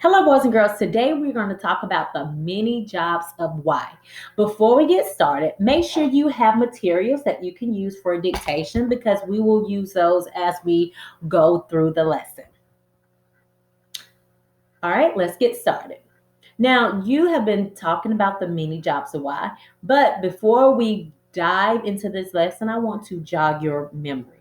Hello, boys and girls. Today we're going to talk about the many jobs of why. Before we get started, make sure you have materials that you can use for dictation because we will use those as we go through the lesson. All right, let's get started. Now, you have been talking about the many jobs of why, but before we dive into this lesson, I want to jog your memory.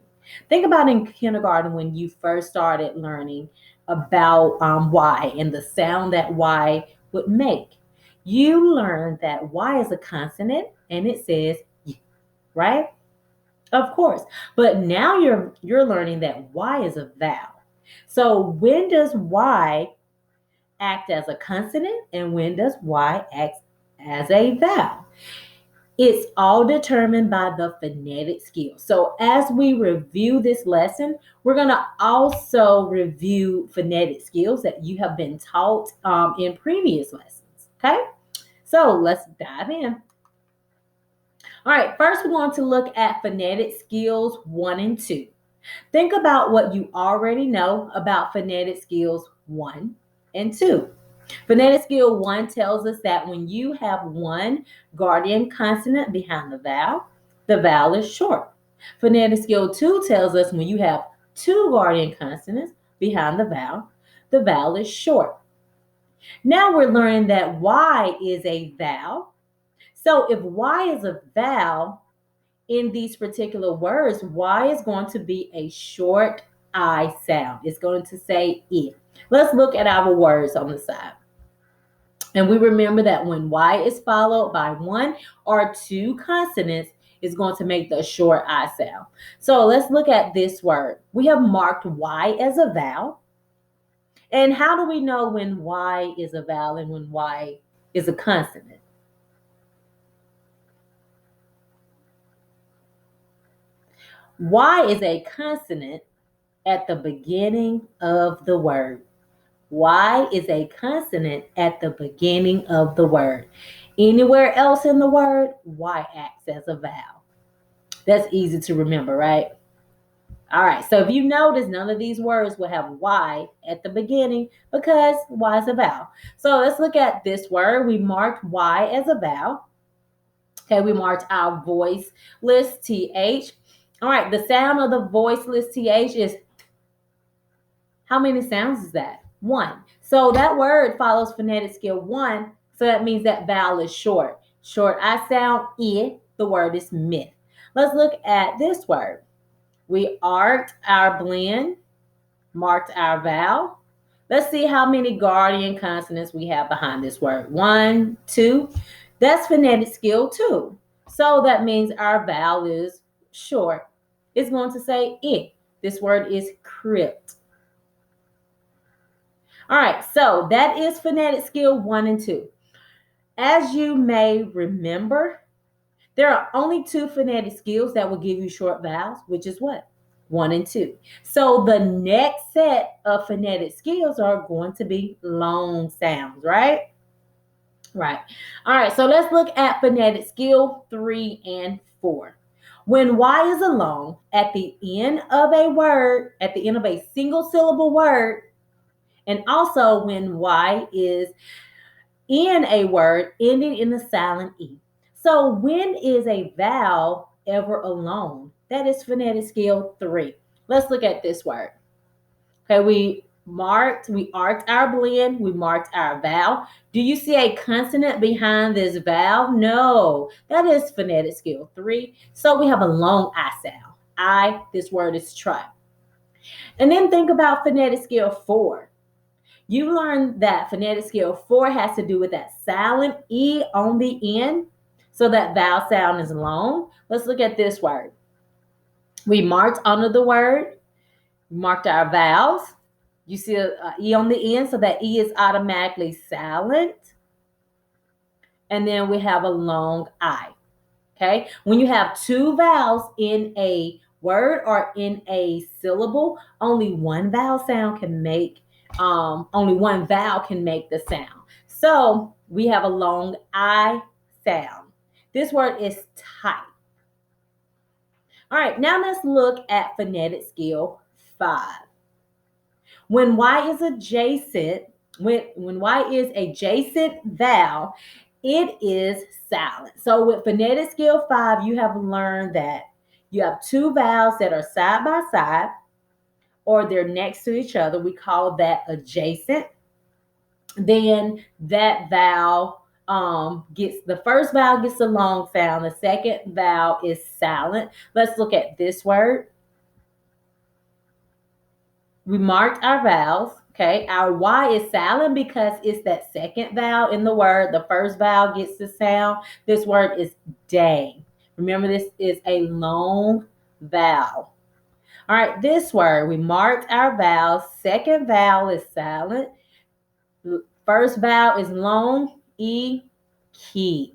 Think about in kindergarten when you first started learning about Y and the sound that Y would make. You learned that Y is a consonant and it says Y, right? Of course. But now you're learning that Y is a vowel. So when does Y act as a consonant and when does Y act as a vowel? It's all determined by the phonetic skill. So as we review this lesson, we're going to also review phonetic skills that you have been taught in previous lessons. Okay, so let's dive in. All right, first we're going to look at phonetic skills 1 and 2. Think about what you already know about phonetic skills 1 and 2. Phonetic skill 1 tells us that when you have one guardian consonant behind the vowel is short. Phonetic skill 2 tells us when you have two guardian consonants behind the vowel is short. Now we're learning that Y is a vowel. So if Y is a vowel in these particular words, Y is going to be a short I sound. It's going to say I. Let's look at our words on the side. And we remember that when Y is followed by one or two consonants, it's going to make the short I sound. So let's look at this word. We have marked Y as a vowel. And how do we know when Y is a vowel and when Y is a consonant? Y is a consonant at the beginning of the word. Y is a consonant at the beginning of the word. Anywhere else in the word, Y acts as a vowel. That's easy to remember, right? All right, so if you notice, none of these words will have Y at the beginning because Y is a vowel. So let's look at this word. We marked Y as a vowel. Okay, we marked our voiceless TH. All right, the sound of the voiceless TH is, how many sounds is that? One. So that word follows phonetic skill 1. So that means that vowel is short. Short I sound, I. The word is myth. Let's look at this word. We arced our blend, marked our vowel. Let's see how many guardian consonants we have behind this word. 1, 2. That's phonetic skill 2. So that means our vowel is short. It's going to say I. This word is crypt. All right, so that is phonetic skill 1 and 2. As you may remember, there are only two phonetic skills that will give you short vowels, which is what? 1 and 2. So the next set of phonetic skills are going to be long sounds, right? Right. All right, so let's look at phonetic skill 3 and 4. When Y is a long at the end of a word, at the end of a single syllable word, and also when Y is in a word ending in the silent E. So when is a vowel ever alone? That is phonetic skill 3. Let's look at this word. Okay, we arced our blend, we marked our vowel. Do you see a consonant behind this vowel? No, that is phonetic skill 3. So we have a long I sound. I, this word is try. And then think about phonetic skill 4. You learned that phonetic skill 4 has to do with that silent E on the end. So that vowel sound is long. Let's look at this word. We marked under the word, marked our vowels. You see an E on the end, so that E is automatically silent. And then we have a long I. Okay? When you have two vowels in a word or in a syllable, only one vowel can make the sound. So we have a long I sound. This word is tight. All right, now let's look at phonetic skill 5. When Y is adjacent When Y is adjacent vowel, it is silent. So with phonetic skill 5, you have learned that you have two vowels that are side by side or they're next to each other. We call that adjacent. Then that vowel gets the first vowel gets a long sound, the second vowel is silent. Let's look at this word. We marked our vowels. Okay, our Y is silent because it's that second vowel in the word. The first vowel gets the sound. This word is day. Remember, this is a long vowel. All right, this word, we marked our vowels. Second vowel is silent. First vowel is long, E, key.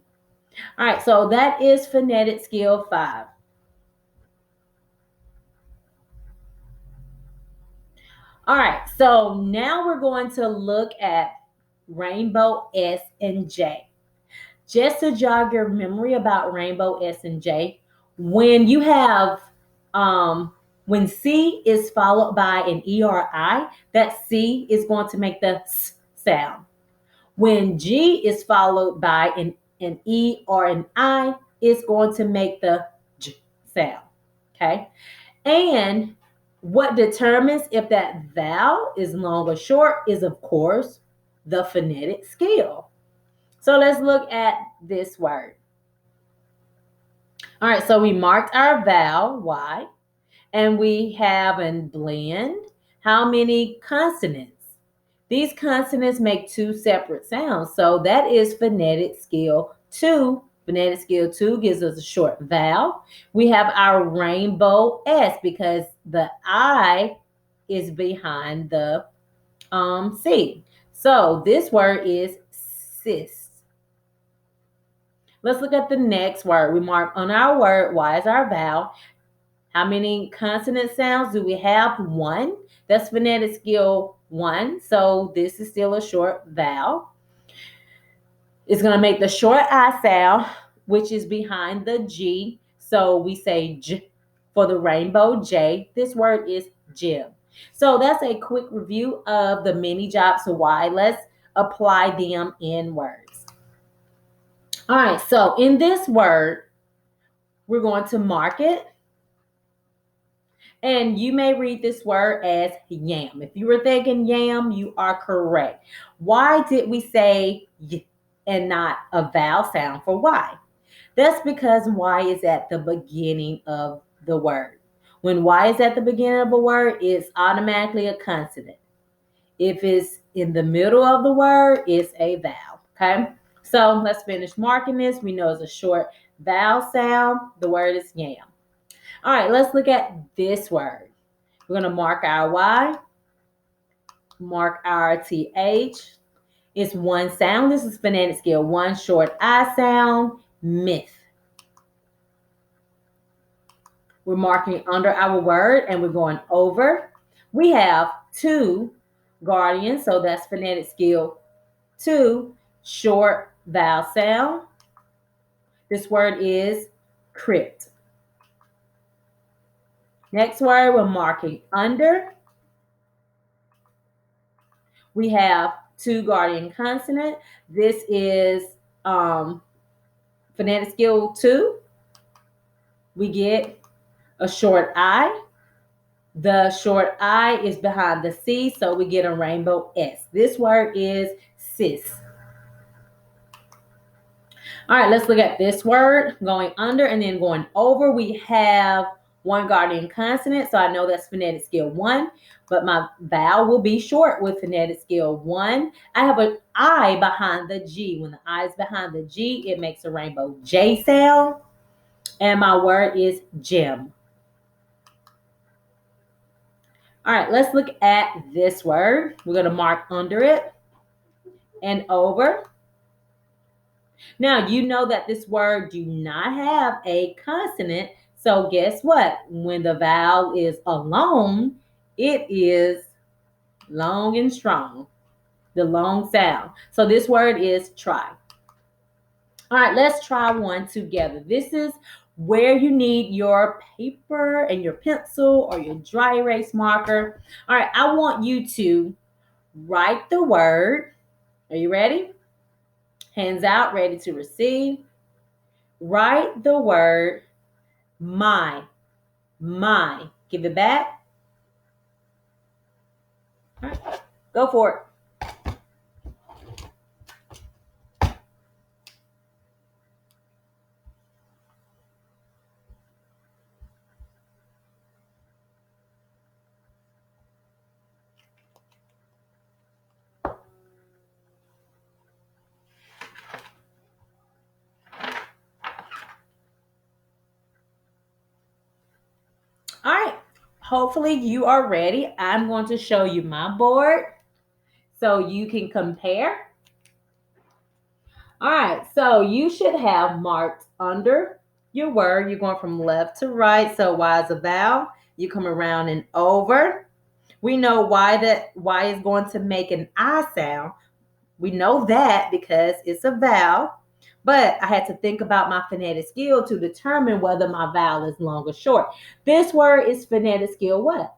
All right, so that is phonetic skill 5. All right, so now we're going to look at rainbow S and J. Just to jog your memory about rainbow S and J, when you have when C is followed by an E or I, that C is going to make the S sound. When G is followed by an E or an I, it's going to make the J sound. Okay. And what determines if that vowel is long or short is, of course, the phonetic scale. So let's look at this word. All right, so we marked our vowel, Y, and we have in blend how many consonants? These consonants make two separate sounds. So that is phonetic skill 2. Phonetic skill 2 gives us a short vowel. We have our rainbow S because the I is behind the C. So this word is sis. Let's look at the next word. We mark on our word, Y is our vowel. How many consonant sounds do we have? 1. That's phonetic skill 1. So this is still a short vowel. It's going to make the short I sound, which is behind the G. So we say J for the rainbow J. This word is gym. So that's a quick review of the mini jobs of Y. Let's apply them in words. All right, so in this word, we're going to mark it. And you may read this word as yam. If you were thinking yam, you are correct. Why did we say y and not a vowel sound for Y? That's because Y is at the beginning of the word. When Y is at the beginning of a word, it's automatically a consonant. If it's in the middle of the word, it's a vowel. Okay? So let's finish marking this. We know it's a short vowel sound. The word is yam. All right, let's look at this word. We're going to mark our Y, mark our TH. It's one sound. This is phonetic scale 1, short I sound, myth. We're marking under our word and we're going over. We have 2 guardians, so that's phonetic skill 2, short vowel sound. This word is crypt. Next word, we're marking under. We have 2 guardian consonant. This is phonetic skill 2. We get a short I. The short I is behind the C, so we get a rainbow S. This word is sis. All right, let's look at this word. Going under and then going over, we have 1 guardian consonant, so I know that's phonetic skill 1, but my vowel will be short with phonetic skill 1. I have an I behind the G. When the I is behind the G, it makes a rainbow J sound, and my word is gym. All right, let's look at this word. We're going to mark under it and over. Now, you know that this word do not have a consonant. So guess what? When the vowel is alone, it is long and strong, the long sound. So this word is try. All right, let's try one together. This is where you need your paper and your pencil or your dry erase marker. All right, I want you to Write the word. Are you ready? Hands out, ready to receive. Write the word my. My. Give it back. All right. Go for it. All right. Hopefully you are ready. I'm going to show you my board so you can compare. All right. So you should have marked under your word. You're going from left to right. So Y is a vowel. You come around and over. We know Y is going to make an I sound. We know that because it's a vowel. But I had to think about my phonetic skill to determine whether my vowel is long or short. This word is phonetic skill what?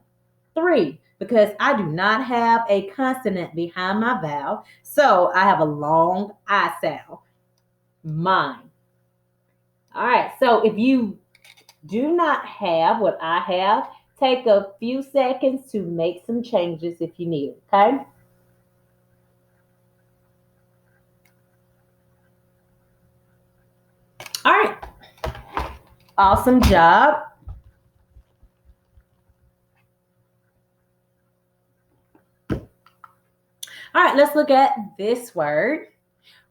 3, because I do not have a consonant behind my vowel. So I have a long I sound. Mine. All right. So if you do not have what I have, take a few seconds to make some changes if you need it. Okay. All right. Awesome job. All right, let's look at this word.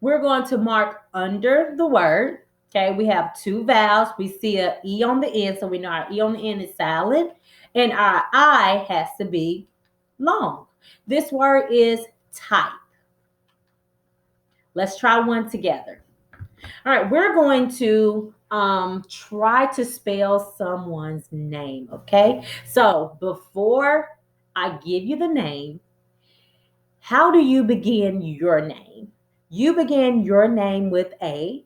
We're going to mark under the word. Okay, we have 2 vowels. We see an E on the end, so we know our E on the end is silent, and our I has to be long. This word is type. Let's try one together. All right, we're going to try to spell someone's name, okay? So before I give you the name, how do you begin your name? You begin your name with a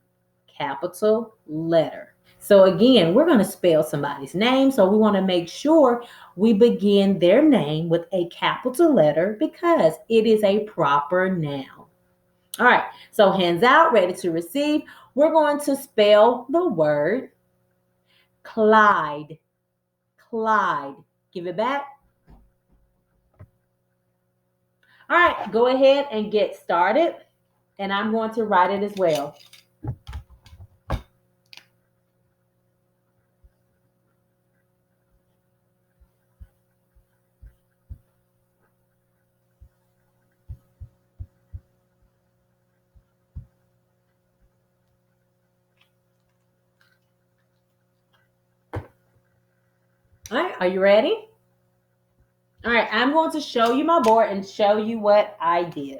capital letter. So again, we're going to spell somebody's name. So we want to make sure we begin their name with a capital letter because it is a proper noun. All right. So hands out, ready to receive. We're going to spell the word Clyde. Clyde. Give it back. All right. Go ahead and get started. And I'm going to write it as well. All right, are you ready? All right, I'm going to show you my board and show you what I did.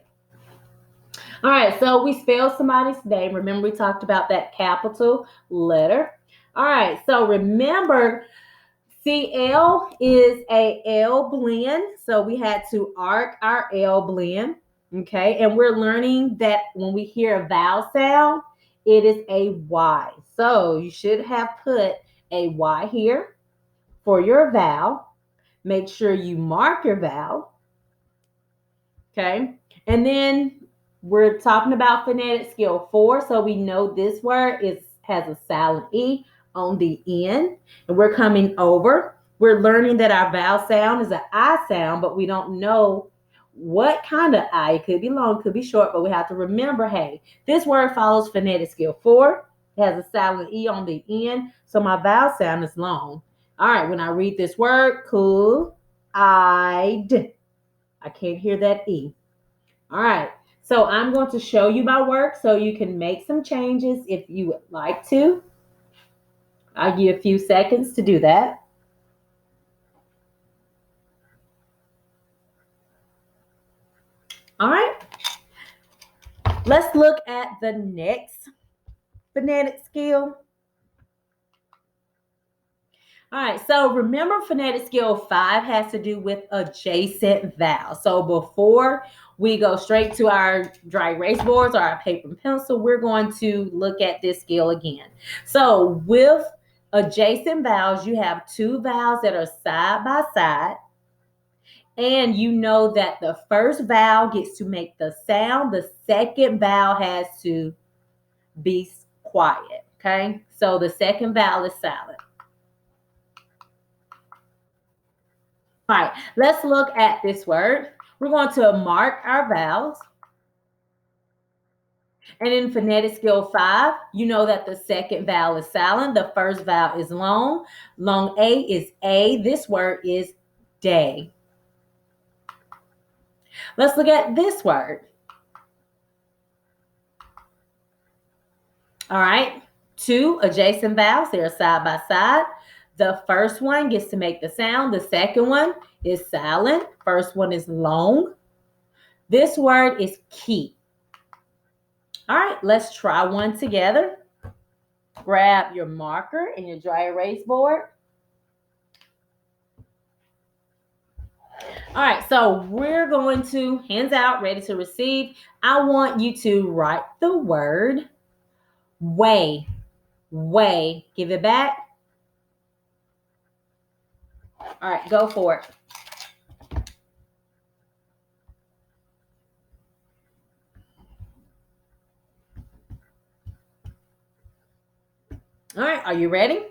All right, so we spelled somebody's name. Remember, we talked about that capital letter. All right, so remember, CL is a L blend. So we had to arc our L blend. Okay, and we're learning that when we hear a vowel sound, it is a Y. So you should have put a Y here for your vowel. Make sure you mark your vowel. Okay. And then we're talking about phonetic skill 4. So we know this word has a silent E on the end. And we're coming over. We're learning that our vowel sound is an I sound, but we don't know what kind of I. It could be long, could be short, but we have to remember, hey, this word follows phonetic skill 4. It has a silent E on the end. So my vowel sound is long. All right, when I read this word, cool, I can't hear that E. All right, so I'm going to show you my work so you can make some changes if you would like to. I'll give you a few seconds to do that. All right, let's look at the next phonetic skill. All right, so remember phonetic skill 5 has to do with adjacent vowels. So before we go straight to our dry erase boards or our paper and pencil, we're going to look at this skill again. So with adjacent vowels, you have 2 vowels that are side by side, And you know that the first vowel gets to make the sound. The second vowel has to be quiet. Okay. So the second vowel is silent. All right. Let's look at this word. We're going to mark our vowels. And in phonetic skill 5, you know that the second vowel is silent. The first vowel is long. Long A is A. This word is day. Let's look at this word. All right. 2 adjacent vowels. They're side by side. The first one gets to make the sound. The second one is silent. First one is long. This word is key. All right. Let's try one together. Grab your marker and your dry erase board. All right, so we're going to, hands out, ready to receive. I want you to write the word way. Way. Give it back. All right, go for it. All right, are you ready?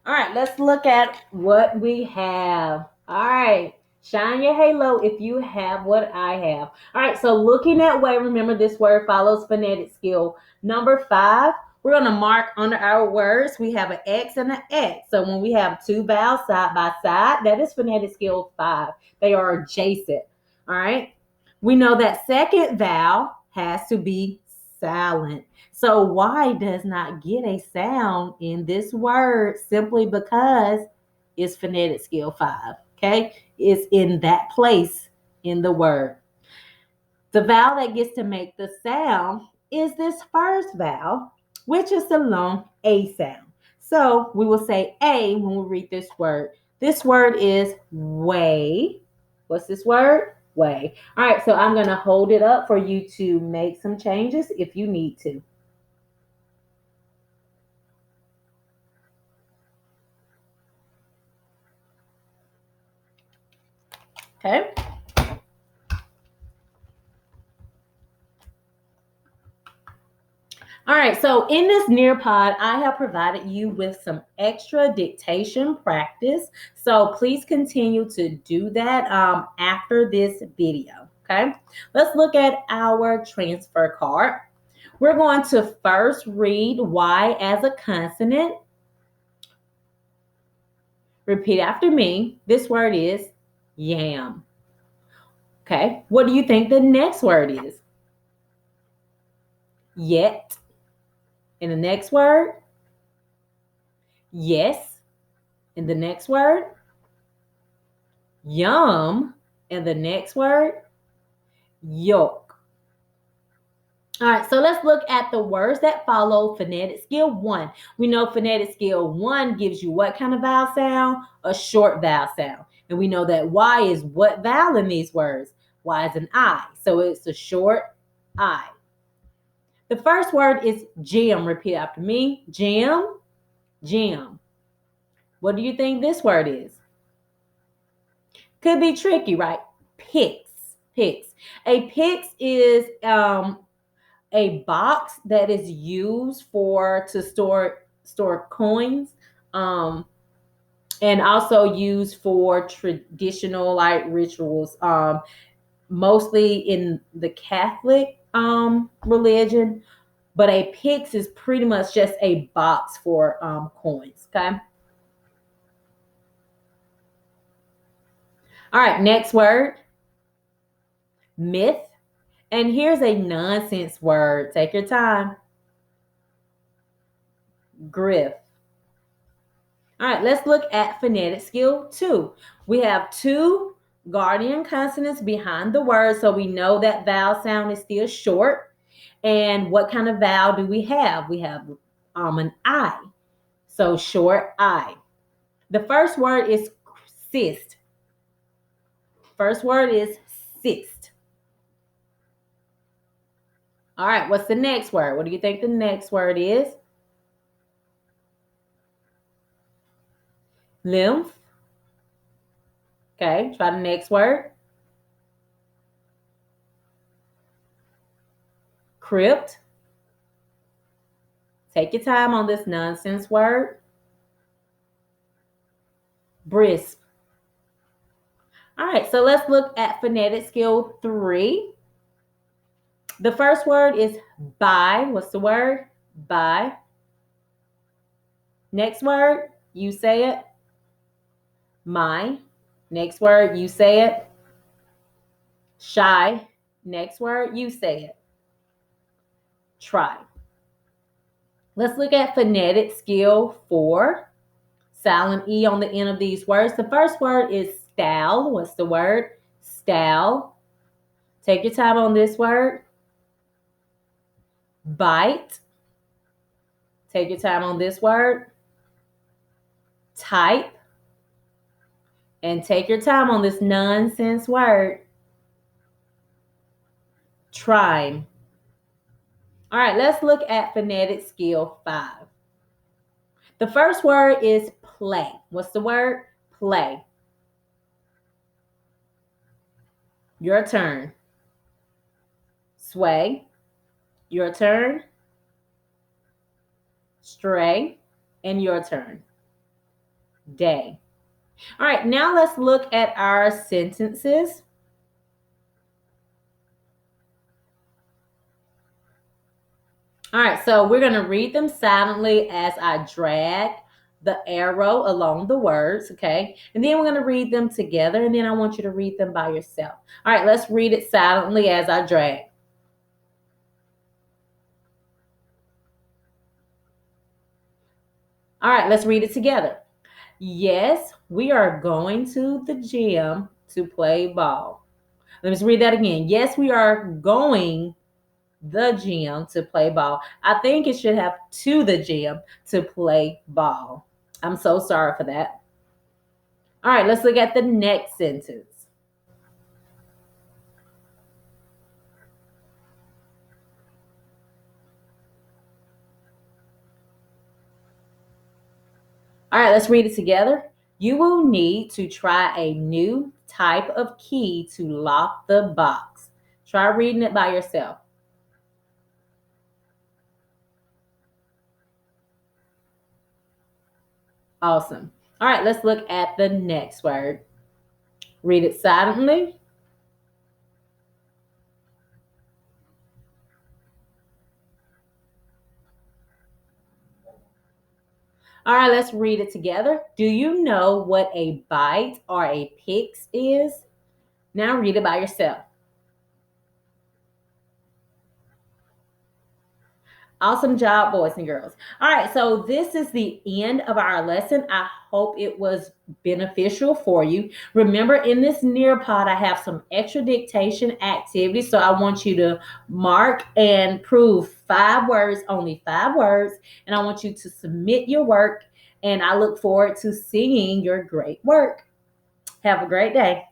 All right, let's look at what we have. All right, shine your halo if you have what I have. All right, so looking at way, remember this word follows phonetic skill. Number 5, we're going to mark under our words. We have an X and an X. So when we have two vowels side by side, that is phonetic skill 5. They are adjacent. All right, we know that second vowel has to be silent. So Y does not get a sound in this word simply because it's phonetic skill 5. Okay, it's in that place in the word. The vowel that gets to make the sound is this first vowel, which is the long A sound. So we will say A when we read this word. This word is way. What's this word? Way. All right, so I'm going to hold it up for you to make some changes if you need to. Okay. All right, so in this Nearpod, I have provided you with some extra dictation practice. So please continue to do that after this video, okay? Let's look at our transfer card. We're going to first read Y as a consonant. Repeat after me. This word is yam. Okay, what do you think the next word is? Yet. And the next word? Yes. And the next word? Yum. And the next word? Yolk. All right, so let's look at the words that follow phonetic skill 1. We know phonetic skill 1 gives you what kind of vowel sound? A short vowel sound. And we know that Y is what vowel in these words? Y is an I. So it's a short I. The first word is gem. Repeat after me. Gem. Gem. What do you think this word is? Could be tricky, right? Pix. Pix. A pix is a box that is used to store coins, and also used for traditional like rituals, mostly in the Catholic religion. But a pix is pretty much just a box for coins. Okay. All right. Next word, myth. And here's a nonsense word. Take your time. Griff. All right, let's look at phonetic skill 2. We have 2 guardian consonants behind the word, so we know that vowel sound is still short. And what kind of vowel do we have? We have an I, so short I. The first word is cyst. First word is cyst. All right, what's the next word? What do you think the next word is? Lymph. Okay, try the next word. Crypt. Take your time on this nonsense word. Brisp. All right, so let's look at phonetic skill 3. The first word is by. What's the word? By. Next word, you say it. My. Next word, you say it. Shy. Next word, you say it. Try. Let's look at phonetic skill 4. Silent E on the end of these words. The first word is style. What's the word? Style. Take your time on this word. Bite. Take your time on this word. Type. And take your time on this nonsense word. Trime. All right, let's look at phonetic skill 5. The first word is play. What's the word? Play. Your turn. Sway. Your turn. Stray. And your turn. Day. All right, now let's look at our sentences. All right, so we're going to read them silently as I drag the arrow along the words, okay? And then we're going to read them together, and then I want you to read them by yourself. All right, let's read it silently as I drag. All right, let's read it together. Yes, we are going to the gym to play ball. Let me just read that again. Yes, we are going the gym to play ball. I think it should have to the gym to play ball. I'm so sorry for that. All right, let's look at the next sentence. All right, let's read it together. You will need to try a new type of key to lock the box. Try reading it by yourself. Awesome. All right, let's look at the next word. Read it silently. All right, let's read it together. Do you know what a bite or a pix is? Now read it by yourself. Awesome job, boys and girls. All right, so this is the end of our lesson. I hope it was beneficial for you. Remember, in this Nearpod, I have some extra dictation activities. So I want you to mark and prove 5 words, only 5 words. And I want you to submit your work. And I look forward to seeing your great work. Have a great day.